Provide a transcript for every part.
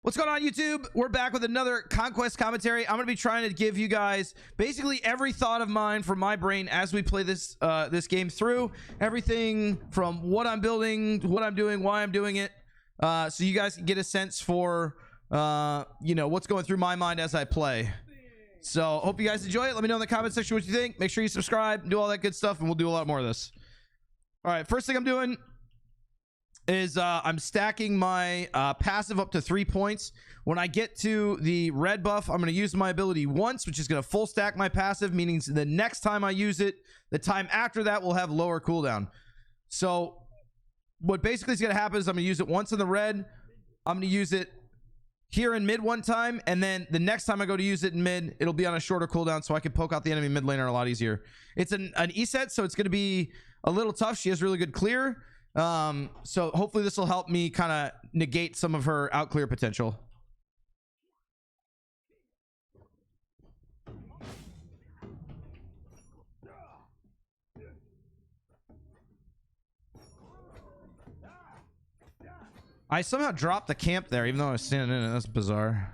What's going on, YouTube? We're back with another Conquest commentary. I'm going to be trying to give you guys basically every thought of mine from my brain as we play this this game through. Everything from what I'm building, what I'm doing, why I'm doing it. So you guys can get a sense for, you know, what's going through my mind as I play. So hope you guys enjoy it. Let me know in the comment section what you think. Make sure you subscribe, do all that good stuff, and we'll do a lot more of this. All right, first thing I'm doing is I'm stacking my passive up to 3 points. When I get to the red buff, I'm going to use my ability once, which is going to full stack my passive, meaning the next time I use it, the time after that will have lower cooldown. So what basically is going to happen is I'm going to use it once in the red. I'm going to use it here in mid one time, and then the next time I go to use it in mid, it'll be on a shorter cooldown, so I can poke out the enemy mid laner a lot easier. It's an E set, so it's going to be a little tough. She has really good clear. So hopefully this will help me kind of negate some of her out clear potential. I somehow dropped the camp there even though I was standing in it. That's bizarre.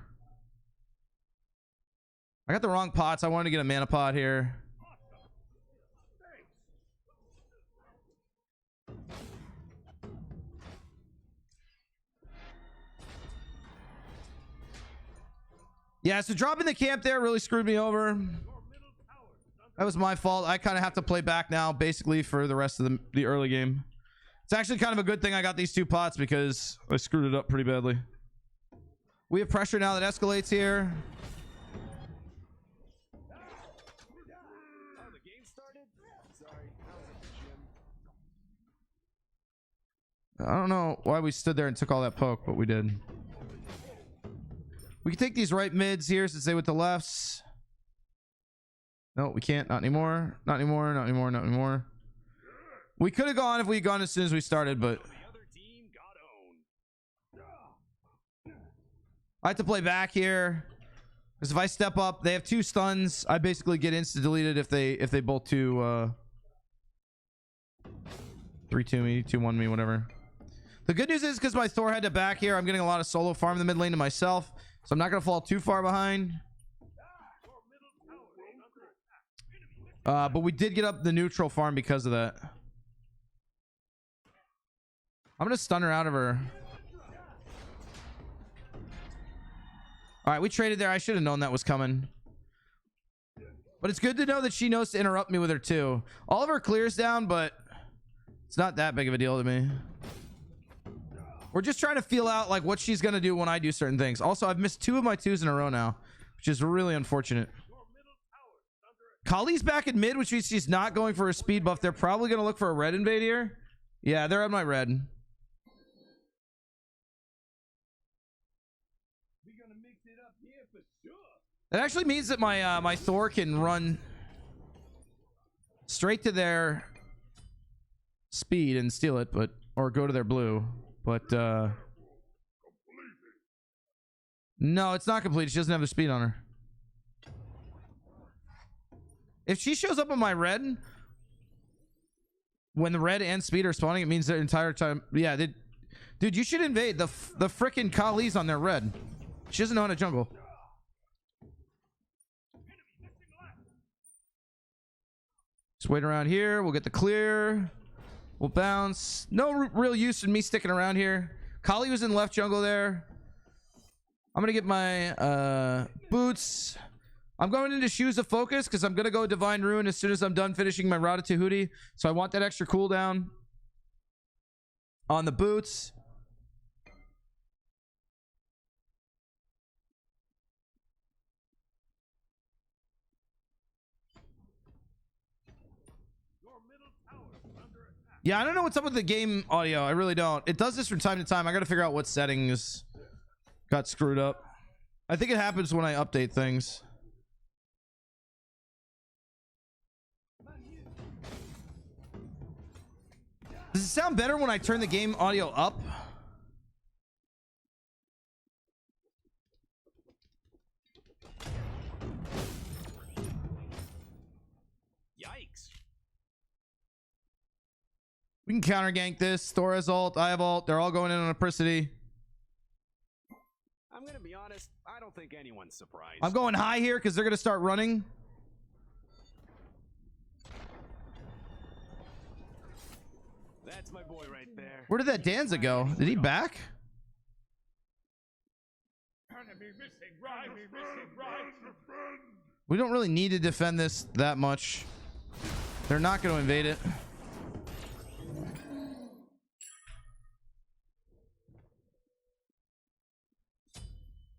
I got the wrong pots. I wanted to get a mana pot here. Yeah, so dropping the camp there really screwed me over. That was my fault. I kind of have to play back now, basically, for the rest of the early game. It's actually kind of a good thing I got these 2 pots because I screwed it up pretty badly. We have pressure now that escalates here. I don't know why we stood there and took all that poke, but we did. We can take these right mids here since they with the lefts. No, we can't. Not anymore. Not anymore. Not anymore. Not anymore. We could have gone if we had gone as soon as we started, but I have to play back here because if I step up, they have 2 stuns. I basically get insta deleted if they both 3-2 me, 2-1 me, whatever. The good news is because my Thor had to back here, I'm getting a lot of solo farm in the mid lane to myself. So I'm not going to fall too far behind. But we did get up the neutral farm because of that. I'm going to stun her out of her. All right, we traded there. I should have known that was coming. But it's good to know that she knows to interrupt me with her too. All of her clears down, but it's not that big of a deal to me. We're just trying to feel out like what she's gonna do when I do certain things. Also, I've missed 2 of my 2s in a row now, which is really unfortunate. Kali's back in mid, which means she's not going for a speed buff. They're probably gonna look for a red invade here. Yeah, they're on my red. It actually means that my my Thor can run straight to their speed and steal it, but or go to their blue. But no, it's not complete. She doesn't have the speed on her. If she shows up on my red when the red and speed are spawning, it means the entire time. Yeah, dude, you should invade the frickin' Kali's on their red. She doesn't know how to jungle. Just wait around here. We'll get the clear. We'll bounce. No real use in me sticking around here. Kali was in left jungle there. I'm gonna get my boots. I'm going into Shoes of Focus because I'm gonna go Divine Ruin as soon as I'm done finishing my Ratatouille. So I want that extra cooldown on the boots. Yeah, I don't know what's up with the game audio. I really don't. It does this from time to time. I got to figure out what settings got screwed up. I think it happens when I update things. Does it sound better when I turn the game audio up? We can counter gank this. Thor has ult. I have ult. They're all going in on Apricity. I'm gonna be honest, I don't think anyone's surprised. I'm going high here because they're gonna start running. That's my boy right there. Where did that Danza go? Did he back? We don't really need to defend this that much. They're not going to invade it.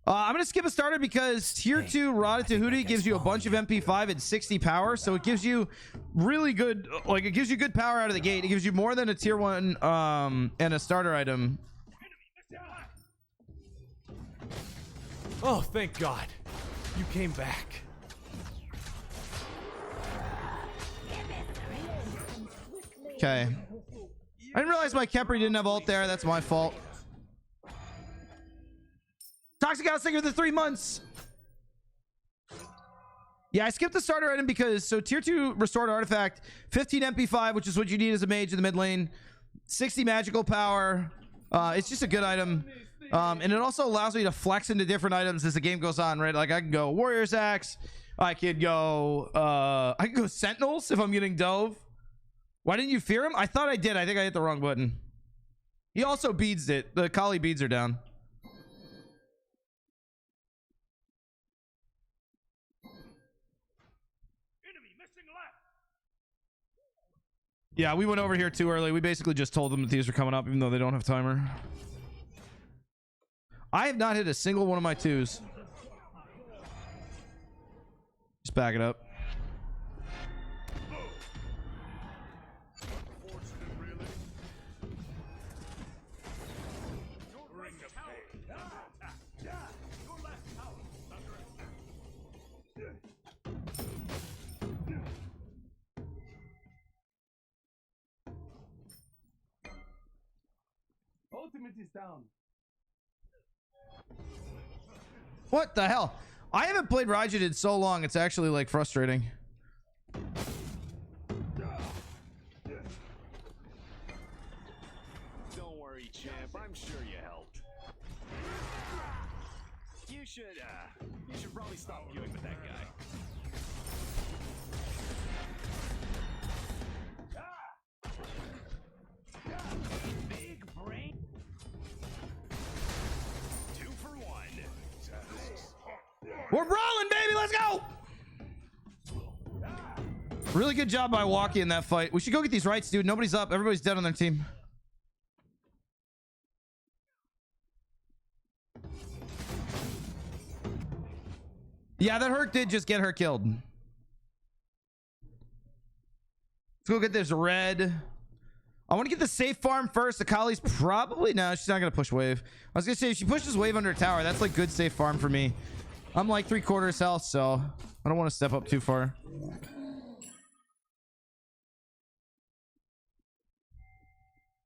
I'm going to skip a starter because tier 2 Wraithyn gives you a bunch of MP5 and 60 power. So it gives you really good, like it gives you good power out of the gate. It gives you more than a tier 1 and a starter item. Oh, thank God. You came back. Okay. I didn't realize my Kemper didn't have ult there. That's my fault. Toxic out singer the 3 months. Yeah, I skipped the starter item because so tier 2 restored artifact, 15 MP5, which is what you need as a mage in the mid lane, 60 magical power. It's just a good item. And it also allows me to flex into different items as the game goes on, right? Like I can go Warrior's Axe, I could go Sentinels if I'm getting dove. Why didn't you fear him? I thought I did. I think I hit the wrong button. He also beads it. The Kali beads are down. Yeah, we went over here too early. We basically just told them that these are coming up even though they don't have timer. I have not hit a single one of my 2s. Just back it up. Ultimate is down. What the hell? I haven't played Reuploaded in so long. It's actually like frustrating. Don't worry, champ. I'm sure you helped. You should probably stop feuding with that guy. Big brain. 2 for 1. We're rolling, baby. Let's go. Really good job by Walkie in that fight. We should go get these rights, dude. Nobody's up. Everybody's dead on their team. Yeah, that Herc did just get her killed. Let's go get this red. I want to get the safe farm first. The Kali's probably... No, she's not going to push wave. I was going to say, if she pushes wave under a tower, that's like good safe farm for me. I'm like 3/4 health, so I don't want to step up too far.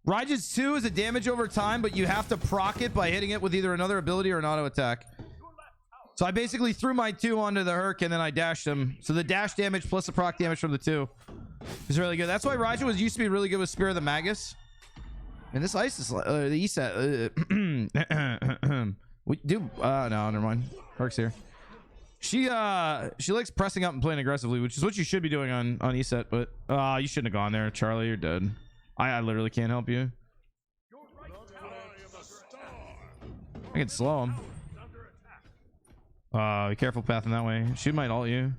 Raij's 2 is a damage over time, but you have to proc it by hitting it with either another ability or an auto attack. So I basically threw my 2 onto the Herc and then I dashed him. So the dash damage plus the proc damage from the 2 is really good. That's why Raija used to be really good with Spear of the Magus. And this ice is the E set. We do. No, never mind. Herc's here. She likes pressing up and playing aggressively, which is what you should be doing on ESET, but you shouldn't have gone there, Charlie. You're dead. I literally can't help you. I can slow him. Be careful pathing that way. She might ult you.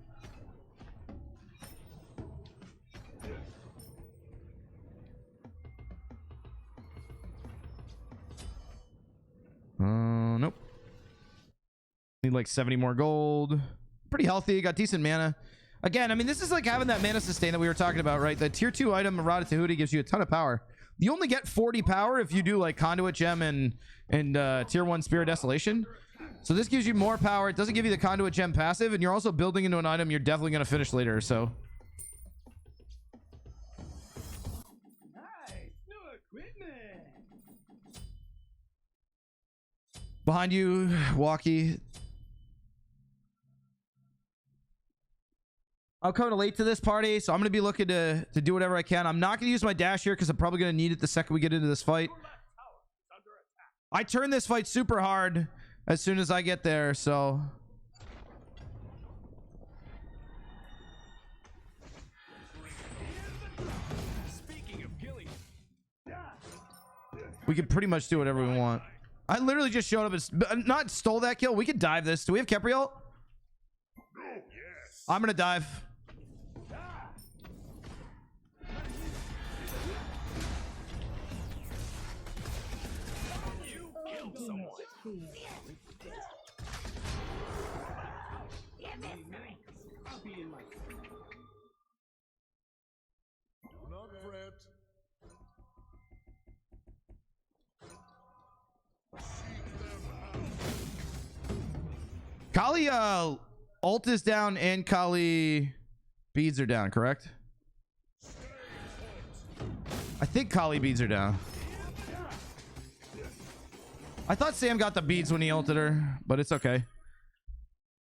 Nope. Need like 70 more gold. Pretty healthy. Got decent mana. Again, I mean, this is like having that mana sustain that we were talking about, right? The tier 2 item, Wraithyn, gives you a ton of power. You only get 40 power if you do like Conduit Gem and tier 1 Spirit Desolation. So this gives you more power. It doesn't give you the Conduit Gem passive, and you're also building into an item you're definitely going to finish later, so. Nice, new equipment. Behind you, Walkie. I'm coming late to this party, so I'm going to be looking to do whatever I can. I'm not going to use my dash here because I'm probably going to need it the second we get into this fight. I turned this fight super hard as soon as I get there, so Speaking of killing, we can pretty much do whatever we want. I literally just showed up and not stole that kill. We could dive this. Do we have Kepriel? yes. I'm gonna dive. You killed someone. Not fret. Kali ult is down and Kali beads are down, correct? I think Kali beads are down. I thought Sam got the beads when he ulted her, but it's okay.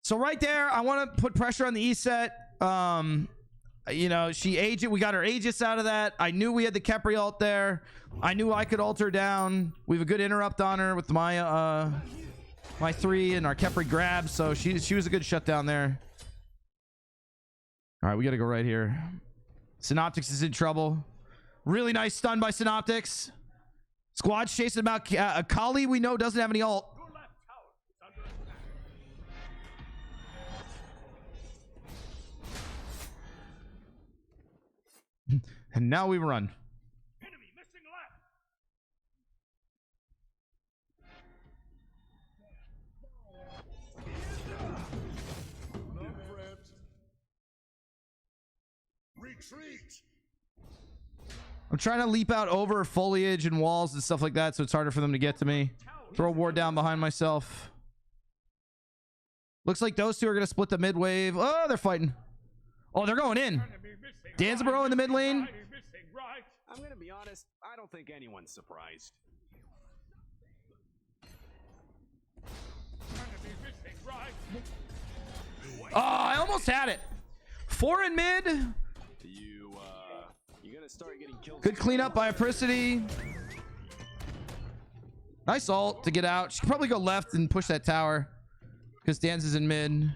So right there, I want to put pressure on the E set. You know, she aged. We got her Aegis out of that. I knew we had the Kepri ult there. I knew I could ult her down. We have a good interrupt on her with my my 3 and our Kepri grab. So she was a good shutdown there. All right, we got to go right here. Synoptics is in trouble. Really nice stun by Synoptics. Squad's chasing about Kali. We know doesn't have any ult. Your left tower is under attack. And now we run. Enemy missing left. Not fret. Retreat. I'm trying to leap out over foliage and walls and stuff like that, so it's harder for them to get to me. Throw a ward down behind myself. Looks like those two are going to split the mid wave. Oh, they're fighting. Oh, they're going in. Danzaburo in the mid lane. I'm gonna be honest, I don't think anyone's surprised. Oh, I almost had it. 4 in mid. You gonna start getting killed? Good cleanup by Apricity. Nice ult to get out. She could probably go left and push that tower because Danz is in mid.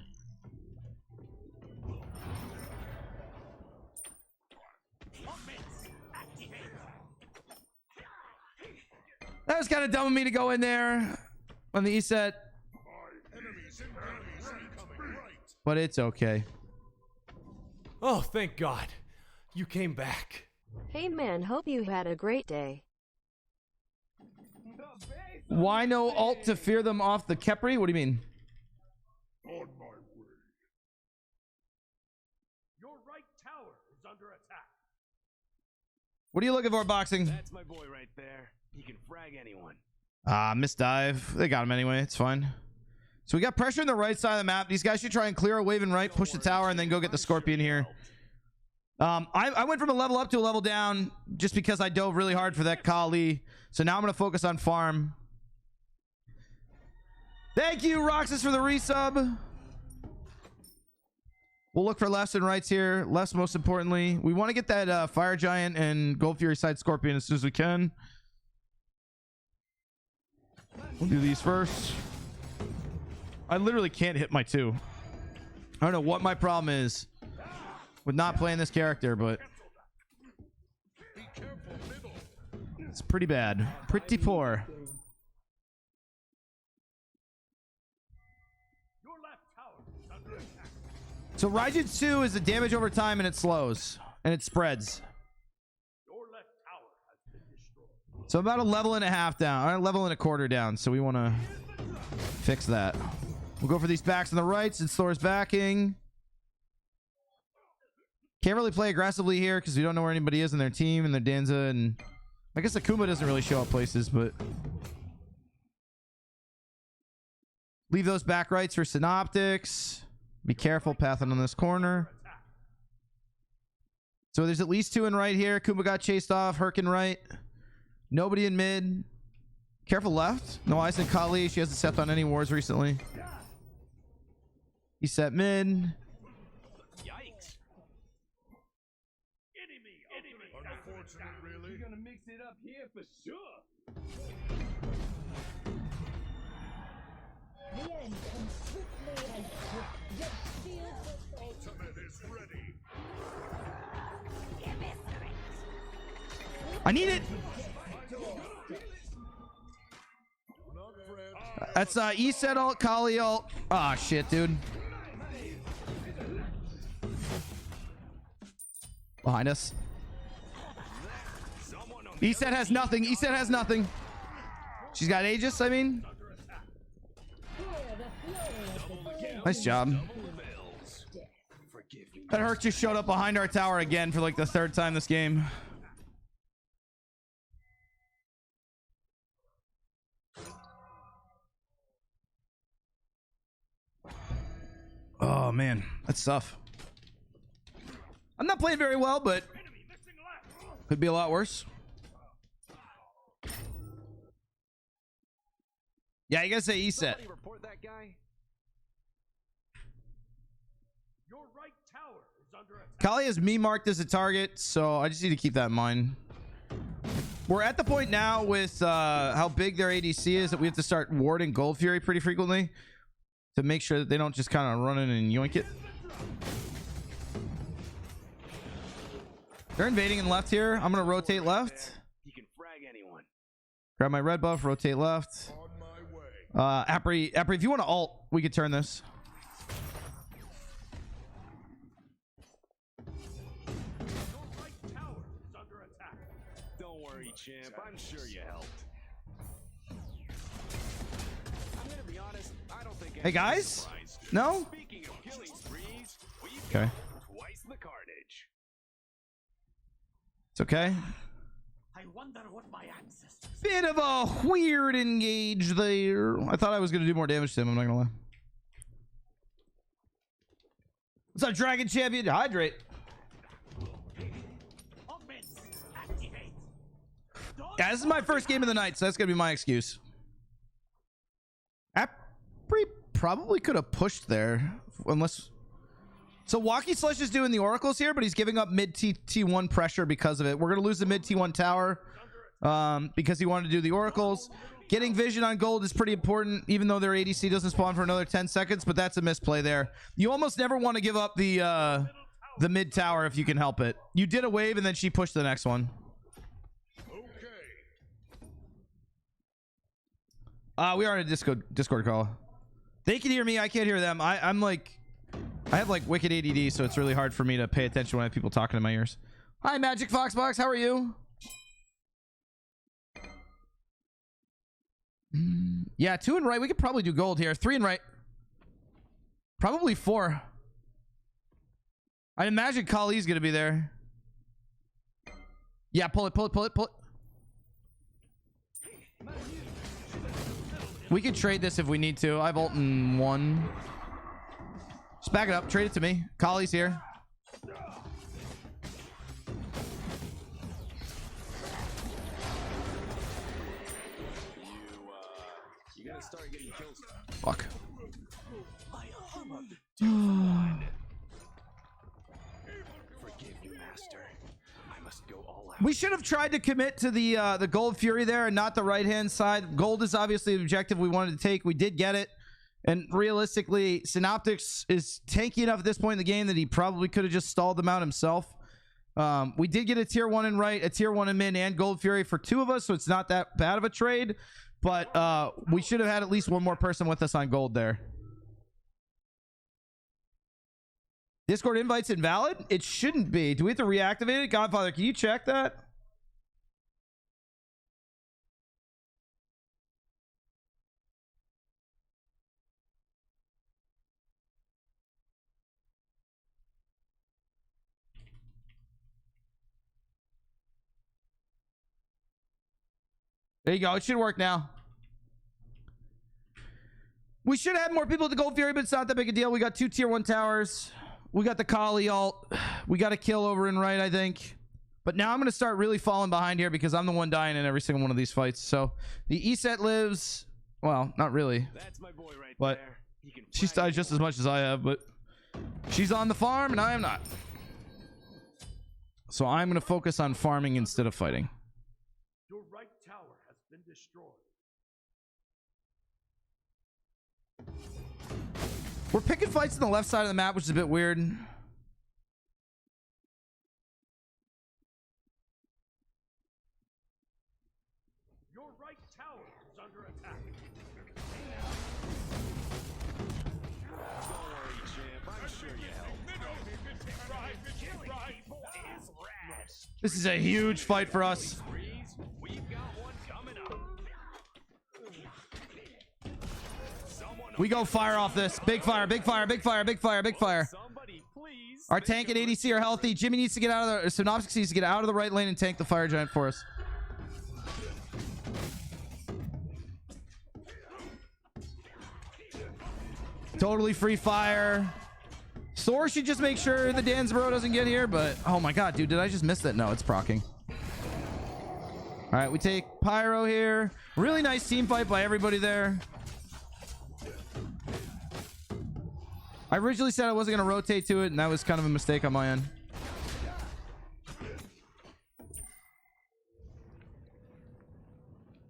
That was kind of dumb of me to go in there on the E set, Enemies incoming right. but it's okay. Oh, thank God. You came back. Hey man, hope you had a great day. Why no ult to fear them off the Kepri? What do you mean? On my way. Your right tower is under attack. What are you looking for, boxing? That's my boy right there. He can frag anyone. Missed dive. They got him anyway. It's fine. So we got pressure on the right side of the map. These guys should try and clear a wave and right, push the tower, and then go get the Scorpion here. I went from a level up to a level down just because I dove really hard for that Kali. So now I'm going to focus on farm. Thank you, Roxas, for the resub. We'll look for lefts and rights here. Lefts, most importantly. We want to get that Fire Giant and Gold Fury side Scorpion as soon as we can. We'll do these first. I literally can't hit my 2. I don't know what my problem is with not playing this character, but Be careful, middle. it's pretty bad. Pretty poor. Your left tower is under attack. So Raijutsu is a damage over time and it slows. And it spreads. Your left tower has been destroyed. So about a level and a half down. Or a level and a quarter down. So we want to fix that. We'll go for these backs on the rights. It's Thor's backing. Can't really play aggressively here because we don't know where anybody is in their team and their Danza, and I guess Akuma doesn't really show up places, but leave those back rights for Synoptics. Be careful pathing on this corner. So there's at least 2 in right here. Akuma got chased off. Herc in right. Nobody in mid. Careful left. No eyes in Kali. She hasn't stepped on any wars recently. He set mid. Yikes. Unfortunate, really. You're gonna mix it up here for sure. Ultimate is ready. I need it. Not friend. That's Eset ult, Kali ult. Ah, shit, dude. Behind us. Eset has nothing. Eset has nothing. She's got Aegis, I mean. Nice job. That Herc just showed up behind our tower again for like the third time this game. Oh man, that's tough. I'm not playing very well, but could be a lot worse. Yeah, you gotta say Eset. Somebody report that guy. Your right tower is under attack. Kali has me marked as a target, so I just need to keep that in mind. We're at the point now with how big their ADC is that we have to start warding Gold Fury pretty frequently to make sure that they don't just kind of run in and yoink it. They're invading in left here. I'm gonna rotate left. He can frag anyone. Grab my red buff, rotate left. On my way. Appri, if you want to ult, we could turn this. Your right tower is under attack. Don't worry, champ. I'm sure you helped. I'm gonna be honest. I don't think. Hey guys, no? Speaking of killing sprees, we've Okay, got twice the carnage. it's okay. I wonder what my ancestors. Bit of a weird engage there. I thought I was gonna do more damage to him. I'm not gonna lie. What's up, Dragon Champion? Hydrate. Yeah, this is my first game of the night, so that's gonna be my excuse. Appri probably could have pushed there, unless. So Walkie Slush is doing the oracles here, but he's giving up mid T1 pressure because of it. We're gonna lose the mid T1 tower because he wanted to do the oracles. Getting vision on gold is pretty important, even though their ADC doesn't spawn for another 10 seconds, but that's a misplay there. You almost never want to give up the mid tower if you can help it. You did a wave and then she pushed the next one. We are in a Discord call. They can hear me, I can't hear them. I have like wicked ADD, so it's really hard for me to pay attention when I have people talking in my ears. Hi, Magic Foxbox, how are you? Yeah, 2 and right. We could probably do gold here. 3 and right. Probably 4. I'd imagine Kali's gonna be there. Yeah, pull it, pull it, pull it, pull it. We can trade this if we need to. I've ult in 1. Just back it up. Trade it to me. Kali's here. You gotta start getting kills. Fuck. Forgive you, master. I must go all out. We should have tried to commit to the Gold Fury there and not the right-hand side. Gold is obviously the objective we wanted to take. We did get it. And realistically, Synoptics is tanky enough at this point in the game that he probably could have just stalled them out himself. We did get a tier 1 in right, a tier 1 in mid, and Gold Fury for 2 of us, so it's not that bad of a trade. But we should have had at least one more person with us on gold there. Discord invite's invalid? It shouldn't be. Do we have to reactivate it? Godfather, can you check that? There you go. It should work now. We should have more people at the Gold Fury, but it's not that big a deal. We got 2 tier 1 towers. We got the Kali ult. We got a kill over in right, I think. But now I'm going to start really falling behind here because I'm the one dying in every single one of these fights. So the Eset lives. Well, not really. That's my boy right But there. He can she's frag died just as much as I have, but she's on the farm and I am not. So I'm going to focus on farming instead of fighting. Your right tower has been destroyed. We're picking fights on the left side of the map, which is a bit weird. Your right tower is under attack. Don't worry, champ. I'm sure you helped. This is a huge fight for us. Breeze, we've got one coming up. Someone We go fire off this. Big fire, big fire, big fire, big fire, big fire. Somebody please. Our tank and ADC are healthy. Jimmy needs to get out of the... Synopsis needs to get out of the right lane and tank the fire giant for us. Totally free fire. Thor should just make sure the Dansborough doesn't get here, but... Oh my god, dude, did I just miss that? No, it's proccing. All right, we take Pyro here. Really nice team fight by everybody there. I originally said I wasn't going to rotate to it, and that was kind of a mistake on my end.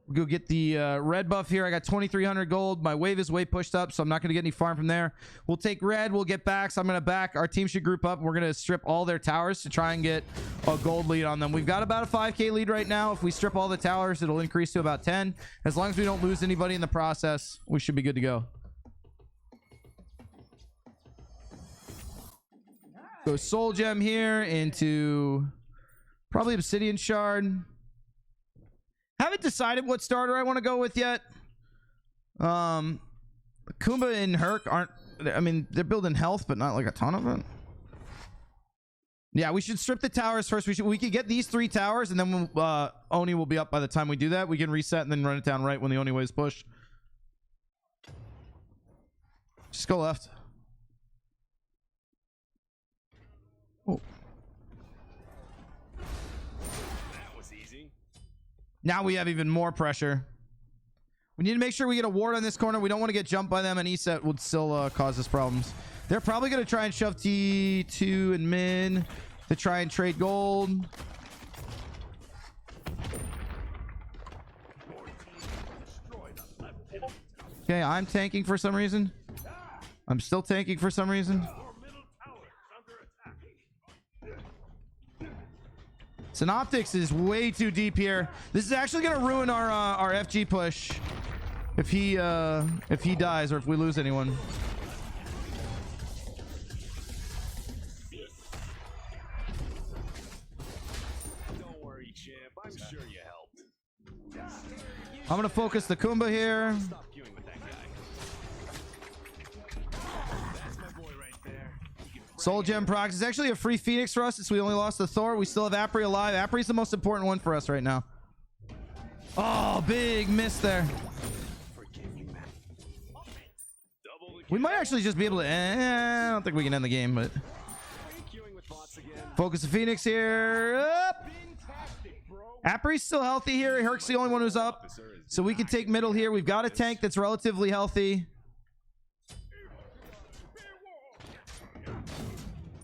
We'll go get the red buff here. I got 2,300 gold. My wave is way pushed up, so I'm not going to get any farm from there. We'll take red. We'll get back. So I'm going to back. Our team should group up. We're going to strip all their towers to try and get a gold lead on them. We've got about a 5k lead right now. If we strip all the towers, it'll increase to about 10. As long as we don't lose anybody in the process, we should be good to go. Go soul gem here into probably obsidian shard. Haven't decided what starter I want to go with yet. Kumba and Herc aren't... I mean, they're building health, but not like a ton of it. Yeah, we should strip the towers first. We could get these 3 towers, and then Oni will be up by the time we do that. We can reset and then run it down right when the Oni waves push. Just go left. Oh. Now we have even more pressure. We need to make sure we get a ward on this corner. We don't want to get jumped by them, and ESET would still cause us problems. They're probably going to try and shove T2 and min to try and trade gold. Okay, I'm tanking for some reason. I'm still tanking for some reason. Synoptics is way too deep here. This is actually going to ruin our FG push if he dies or if we lose anyone. Don't worry, champ. I'm sure you helped. I'm going to focus the Kumba here. Stop queuing with that guy. That's my boy right there. Soul Gem procs. It's actually a free Phoenix for us since we only lost the Thor. We still have Apri alive. Apri's the most important one for us right now. Oh, big miss there. We might actually just be able to... I don't think we can end the game, but... Focus the Phoenix here. Up. Apri's still healthy here. Herc's the only one who's up. So we can take middle here. We've got a tank that's relatively healthy.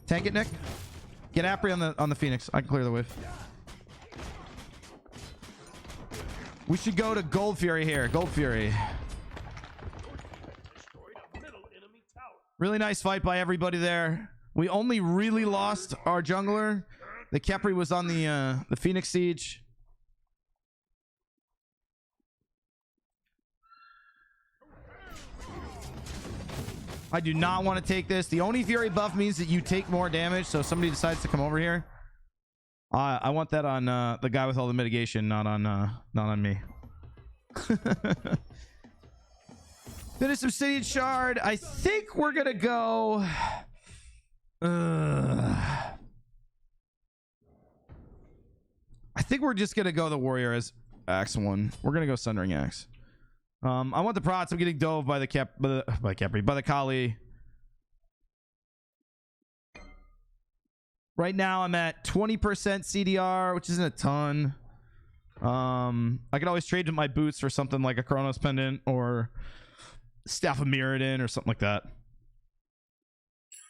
Tank it, Nick. Get Apri on the Phoenix. I can clear the wave. We should go to Gold Fury here. Gold Fury. Really nice fight by everybody there. We only really lost our jungler. The Kepri was on the Phoenix Siege. I do not want to take this. The Oni Fury buff means that you take more damage, so if somebody decides to come over here, I want that on the guy with all the mitigation, not on me. Finish Obsidian Shard. I think we're gonna go. I think we're just gonna go the Warrior as Axe 1. We're gonna go Sundering Axe. I want the prots. I'm getting dove by the by the Kali. Right now I'm at 20% CDR, which isn't a ton. I could always trade to my boots for something like a Chronos Pendant or Staff of Mirrodin or something like that.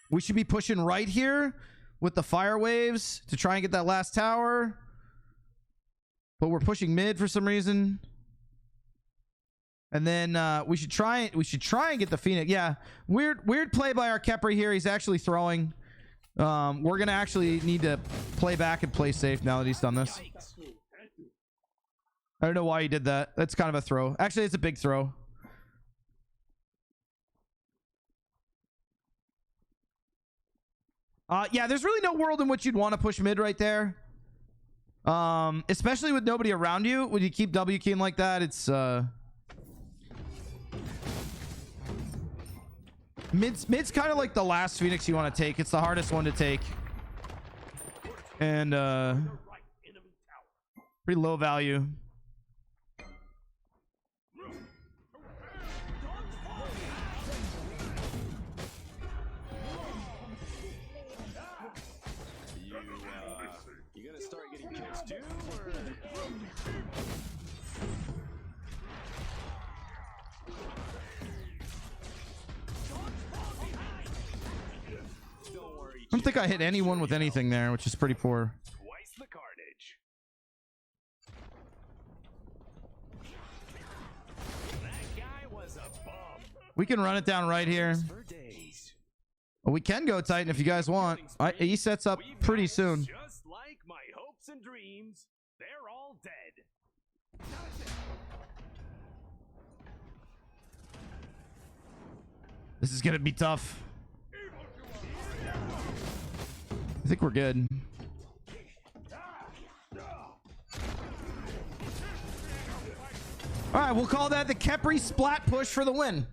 We should be pushing right here with the fire waves to try and get that last tower. But we're pushing mid for some reason. And then we should try and get the Phoenix. Yeah, weird play by our Kepri here. He's actually throwing. We're gonna actually need to play back and play safe now that he's done this. I don't know why he did that. That's kind of a throw. Actually, it's a big throw. Yeah, there's really no world in which you'd want to push mid right there. Especially with nobody around you. When you keep W keying like that, it's mid's kind of like the last Phoenix you want to take. It's the hardest one to take. And pretty low value. You gonna start getting kills too, or? Don't worry. I don't think I hit anyone with anything there, which is pretty poor. Twice the carnage. That guy was a bum. We can run it down right here. For days. We can go Titan if you guys want. He sets up pretty soon. Just like my hopes and dreams, they're all dead. This is gonna be tough. I think we're good. All right, we'll call that the Kepri splat push for the win.